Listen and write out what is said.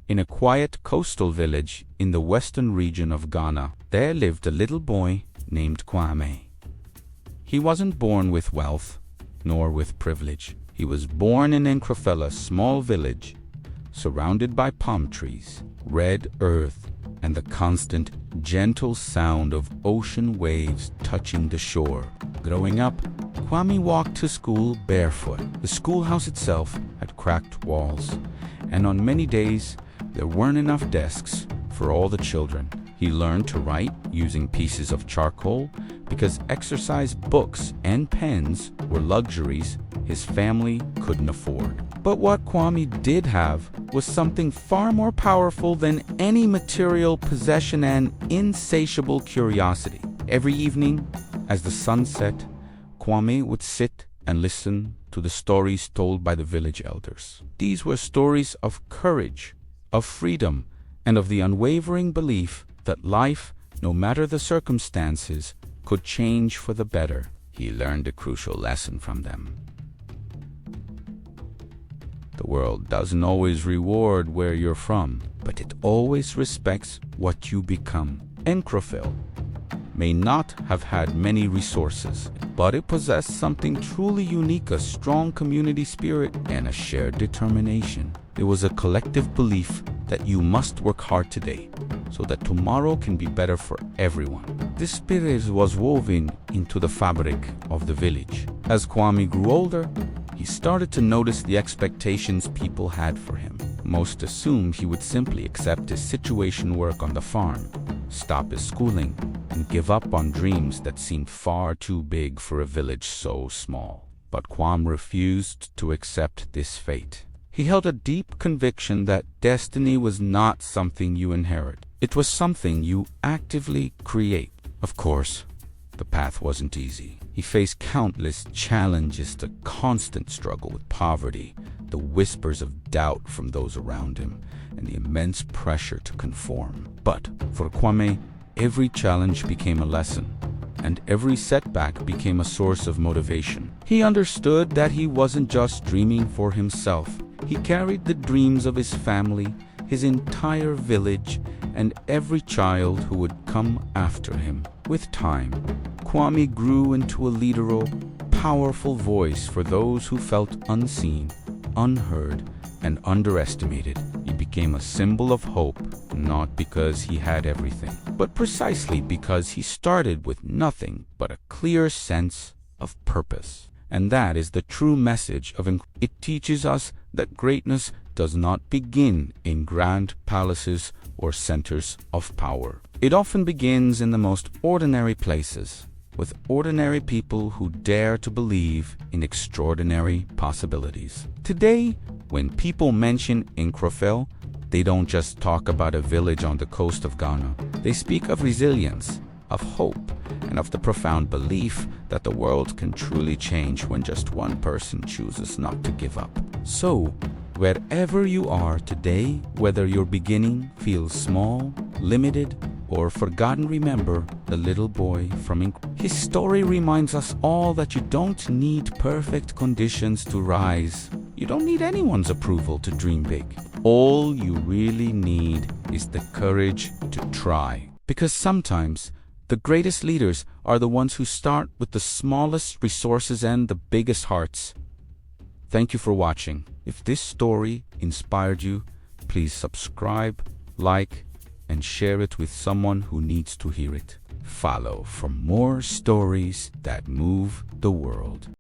In a quiet coastal village in the western region of Ghana, there lived a little boy named Kwame. He wasn't born with wealth, nor with privilege. He was born in Nkroful, a small village, surrounded by palm trees, red earth, and the constant, gentle sound of ocean waves touching the shore. Growing up, Kwame walked to school barefoot. The schoolhouse itself had cracked walls, and on many days, there weren't enough desks for all the children. He learned to write using pieces of charcoal because exercise books and pens were luxuries his family couldn't afford. But what Kwame did have was something far more powerful than any material possession: an insatiable curiosity. Every evening, as the sun set, Kwame would sit and listen to the stories told by the village elders. These were stories of courage, of freedom, and of the unwavering belief that life, no matter the circumstances, could change for the better. He learned a crucial lesson from them. The world doesn't always reward where you're from, but it always respects what you become. Nkroful may not have had many resources, but it possessed something truly unique: a strong community spirit and a shared determination. It was a collective belief that you must work hard today so that tomorrow can be better for everyone. This spirit was woven into the fabric of the village. As Kwame grew older, he started to notice the expectations people had for him. Most assumed he would simply accept his situation, work on the farm, stop his schooling, and give up on dreams that seemed far too big for a village so small. But Kwame refused to accept this fate. He held a deep conviction that destiny was not something you inherit. It was something you actively create. Of course, the path wasn't easy. He faced countless challenges: the constant struggle with poverty, the whispers of doubt from those around him, and the immense pressure to conform. But for Kwame, every challenge became a lesson, and every setback became a source of motivation. He understood that he wasn't just dreaming for himself. He carried the dreams of his family, his entire village, and every child who would come after him. With time, Kwame grew into a literal, powerful voice for those who felt unseen, unheard, and underestimated. He became a symbol of hope, not because he had everything, but precisely because he started with nothing but a clear sense of purpose. And that is the true message of Nkroful. It teaches us that greatness does not begin in grand palaces or centers of power. It often begins in the most ordinary places, with ordinary people who dare to believe in extraordinary possibilities. Today, when people mention Nkroful, they don't just talk about a village on the coast of Ghana. They speak of resilience, of hope, and of the profound belief that the world can truly change when just one person chooses not to give up. So, wherever you are today, whether your beginning feels small, limited, or forgotten, remember the little boy from Nkroful. His story reminds us all that you don't need perfect conditions to rise. You don't need anyone's approval to dream big. All you really need is the courage to try. Because sometimes the greatest leaders are the ones who start with the smallest resources and the biggest hearts. Thank you for watching. If this story inspired you, please subscribe, like, and share it with someone who needs to hear it. Follow for more stories that move the world.